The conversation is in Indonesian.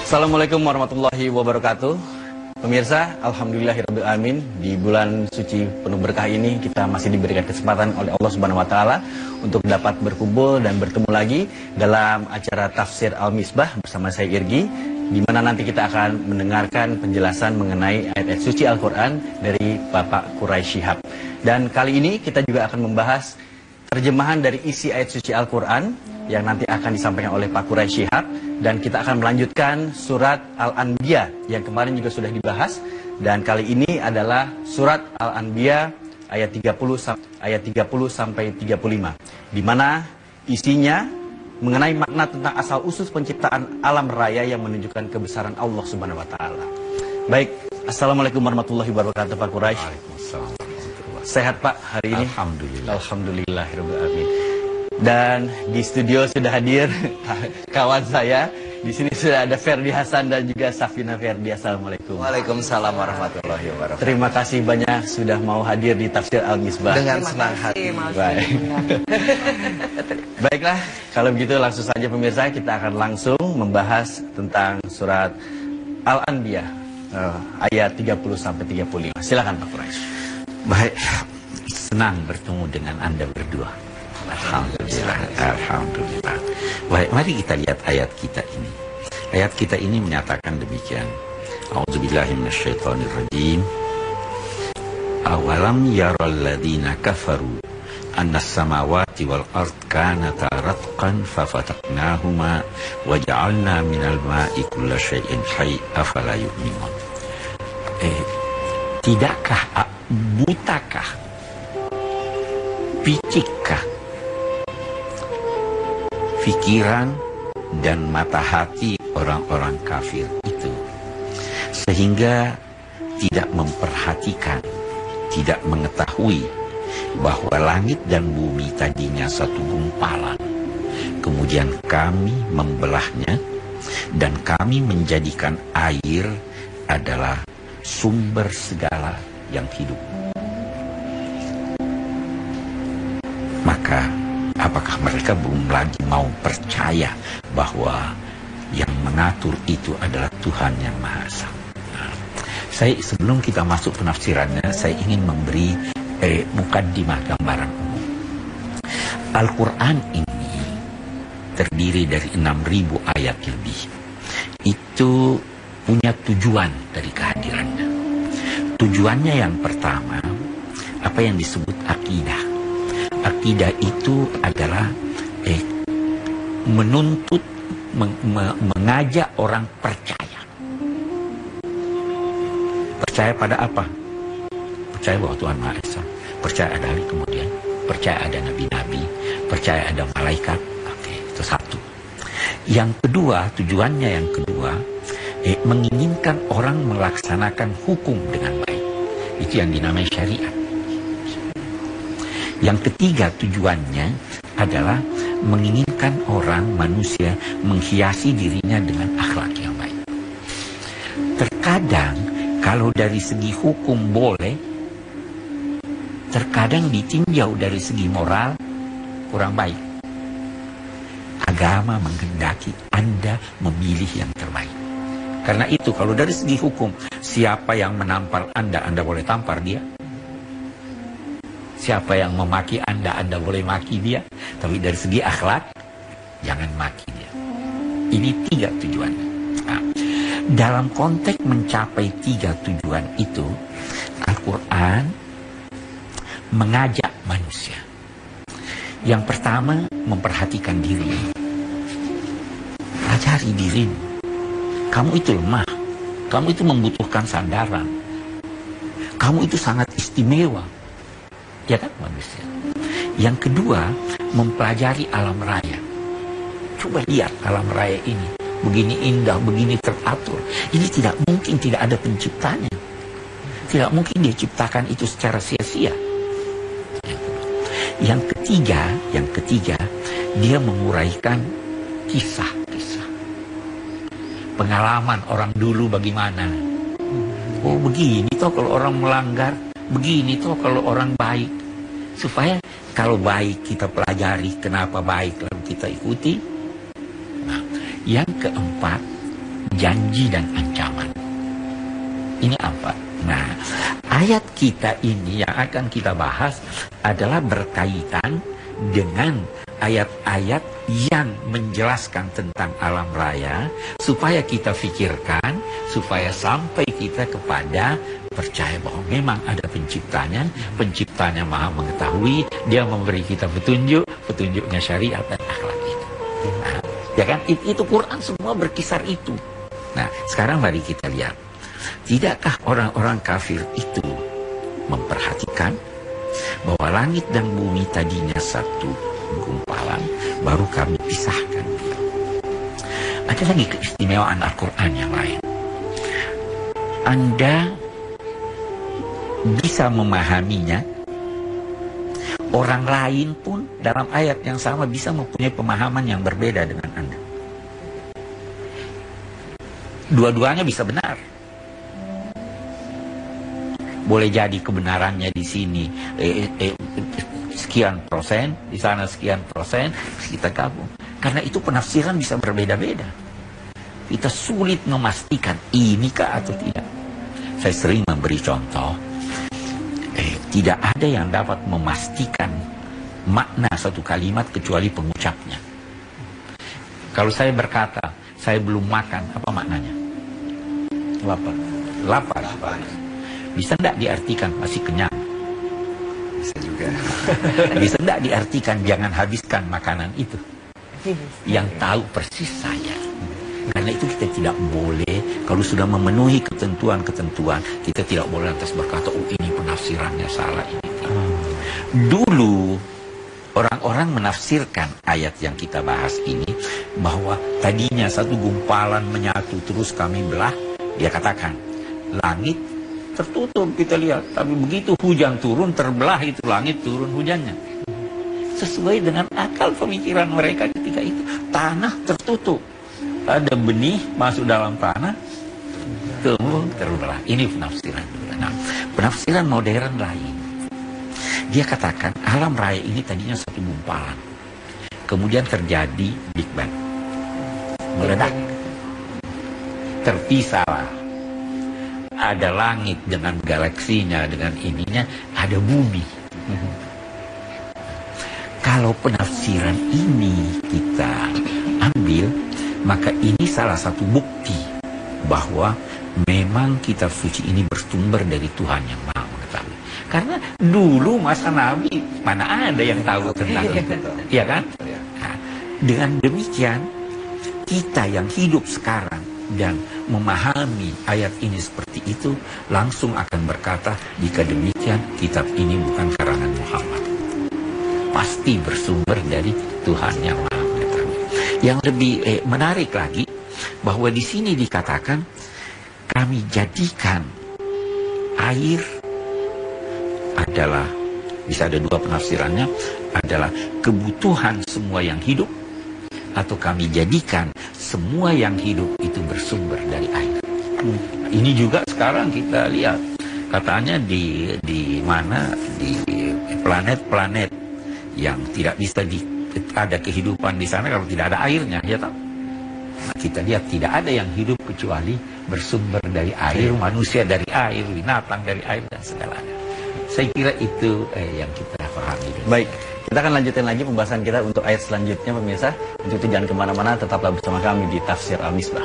Assalamualaikum warahmatullahi wabarakatuh. Pemirsa, alhamdulillahirabbil alamin, di bulan suci penuh berkah ini kita masih diberikan kesempatan oleh Allah Subhanahu wa taala untuk dapat berkumpul dan bertemu lagi dalam acara Tafsir Al-Misbah bersama saya Irgi, di mana nanti kita akan mendengarkan penjelasan mengenai ayat-ayat suci Al-Qur'an dari Bapak Quraisy Shihab. Dan kali ini kita juga akan membahas terjemahan dari isi ayat suci Al-Qur'an yang nanti akan disampaikan oleh Pak Quraisy Shihab, dan kita akan melanjutkan surat Al-Anbiya yang kemarin juga sudah dibahas, dan kali ini adalah surat Al-Anbiya ayat 30 sampai 35, di mana isinya mengenai makna tentang asal usul penciptaan alam raya yang menunjukkan kebesaran Allah Subhanahu wa taala. Baik, Assalamualaikum warahmatullahi wabarakatuh Pak Quraisy. Waalaikumsalam. Sehat Pak hari ini? Alhamdulillah. Alhamdulillahirabbil alamin. Dan di studio sudah hadir kawan saya. Di sini sudah ada Ferdi Hasan dan juga Safina Ferdi. Assalamualaikum. Waalaikumsalam warahmatullahi wabarakatuh. Terima kasih banyak sudah mau hadir di Tafsir Al-Misbah. Dengan senang hati. Baik. Baiklah, kalau begitu langsung saja pemirsa, kita akan langsung membahas tentang surat Al-Anbiya ayat 30 sampai 35. Silakan Pak Quraisy. Baik, senang bertemu dengan Anda berdua. Alhamdulillah, alhamdulillah. Baik, mari kita lihat ayat kita ini. Ayat kita ini menyatakan demikian. A'udzubillahi minasyaitonirrajim. Awalam yaral ladzina kafaru annas samawati wal ard kanata ratqan fafataqnahuma wa ja'alna minal ma'i kulla syai'in hayy afala yu'minun. Tidakkah, butakah, picikkah pikiran dan mata hati orang-orang kafir itu, sehingga tidak memperhatikan, tidak mengetahui bahwa langit dan bumi tadinya satu gumpalan, kemudian kami membelahnya dan kami menjadikan air adalah sumber segala yang hidup. Maka apakah mereka belum lagi mau percaya bahwa yang mengatur itu adalah Tuhan yang Maha Esa? Nah, sebelum kita masuk penafsirannya, saya ingin memberi mukaddimah, gambaran umum. Al-Quran ini terdiri dari 6.000 ayat lebih. Itu punya tujuan dari kehadirannya. Tujuannya yang pertama, apa yang disebut akidah. Akidah itu adalah menuntut, mengajak orang percaya. Percaya pada apa? Percaya bahwa Tuhan Maha Esa, percaya ada hari kemudian, percaya ada nabi-nabi, percaya ada malaikat. Oke, itu satu. Yang kedua, tujuannya yang kedua, menginginkan orang melaksanakan hukum dengan baik. Itu yang dinamai syariat. Yang ketiga, tujuannya adalah menginginkan orang, manusia, menghiasi dirinya dengan akhlak yang baik. Terkadang, kalau dari segi hukum boleh, terkadang ditinjau dari segi moral, kurang baik. Agama menghendaki Anda memilih yang terbaik. Karena itu, kalau dari segi hukum, siapa yang menampar Anda, Anda boleh tampar dia. Siapa yang memaki Anda, Anda boleh maki dia. Tapi dari segi akhlak, jangan maki dia. Ini 3 tujuannya. Nah, dalam konteks mencapai 3 tujuan itu, Al-Quran mengajak manusia. Yang pertama, memperhatikan diri. Pelajari dirimu. Kamu itu lemah. Kamu itu membutuhkan sandaran. Kamu itu sangat istimewa. Ya kan, manusia. Yang kedua, mempelajari alam raya. Coba lihat alam raya ini. Begini indah, begini teratur. Ini tidak mungkin tidak ada penciptanya. Tidak mungkin dia ciptakan itu secara sia-sia. Yang ketiga, dia menguraikan kisah-kisah. Pengalaman orang dulu bagaimana. Oh begini toh kalau orang melanggar. Begini toh kalau orang baik. Supaya kalau baik kita pelajari kenapa baik lalu kita ikuti. Nah, yang keempat, janji dan ancaman. Ini apa? Nah, ayat kita ini yang akan kita bahas adalah berkaitan dengan ayat-ayat yang menjelaskan tentang alam raya, supaya kita pikirkan, supaya sampai kita kepada percaya bahwa memang ada penciptanya, penciptanya maha mengetahui, dia memberi kita petunjuk, petunjuknya syariat dan akhlak itu. Nah, ya kan, itu Quran semua berkisar itu. Nah, sekarang mari kita lihat, tidakkah orang-orang kafir itu memperhatikan bahwa langit dan bumi tadinya satu gumpalan, baru kami pisahkan. Ada lagi keistimewaan Al-Quran yang lain. Anda bisa memahaminya, orang lain pun dalam ayat yang sama bisa mempunyai pemahaman yang berbeda dengan Anda. Dua-duanya bisa benar. Boleh jadi kebenarannya di sini sekian persen, di sana sekian persen, kita gabung. Karena itu penafsiran bisa berbeda-beda. Kita sulit memastikan inikah atau tidak. Saya sering memberi contoh, tidak ada yang dapat memastikan makna satu kalimat kecuali pengucapnya. Kalau saya berkata, saya belum makan, apa maknanya? Lapar. Lapar. Bisa tidak diartikan masih kenyang? Bisa juga. Bisa tidak diartikan jangan habiskan makanan itu? Yang tahu persis saya. Karena itu kita tidak boleh, kalau sudah memenuhi ketentuan-ketentuan, kita tidak boleh lantas berkata, oh ini penafsirannya salah. Dulu, orang-orang menafsirkan ayat yang kita bahas ini, bahwa tadinya satu gumpalan menyatu, terus kami belah. Dia katakan, langit tertutup, kita lihat. Tapi begitu hujan turun, terbelah itu langit, turun hujannya. Sesuai dengan akal pemikiran mereka ketika itu. Tanah tertutup. Ada benih masuk dalam tanah, tumbuh terbelah. Ini penafsiran. Nah, penafsiran modern lain. Dia katakan alam raya ini tadinya satu gumpalan. Kemudian terjadi Big Bang. Meledak. Terpisahlah. Ada langit dengan galaksinya, dengan ininya, ada bumi. Kalau penafsiran ini kita ambil, maka ini salah satu bukti bahwa memang kitab suci ini bersumber dari Tuhan yang Maha Mengetahui. Karena dulu masa Nabi mana ada yang tahu tentang itu, ya kan? Nah, dengan demikian kita yang hidup sekarang dan memahami ayat ini seperti itu langsung akan berkata, jika demikian kitab ini bukan karangan Muhammad, pasti bersumber dari Tuhan yang Maha Mengetahui. Yang lebih menarik lagi, bahwa di sini dikatakan kami jadikan air adalah, bisa ada dua penafsirannya, adalah kebutuhan semua yang hidup, atau kami jadikan semua yang hidup itu bersumber dari air. Ini juga sekarang kita lihat, katanya di mana, di planet-planet yang tidak bisa ada kehidupan di sana kalau tidak ada airnya, ya tak? Nah, kita lihat tidak ada yang hidup kecuali bersumber dari air, manusia dari air, binatang dari air dan segalanya. Saya kira itu yang kita pahami. Baik, kita akan lanjutin lagi pembahasan kita untuk ayat selanjutnya pemirsa. Untuk itu jangan kemana-mana, tetaplah bersama kami di Tafsir Al-Misbah.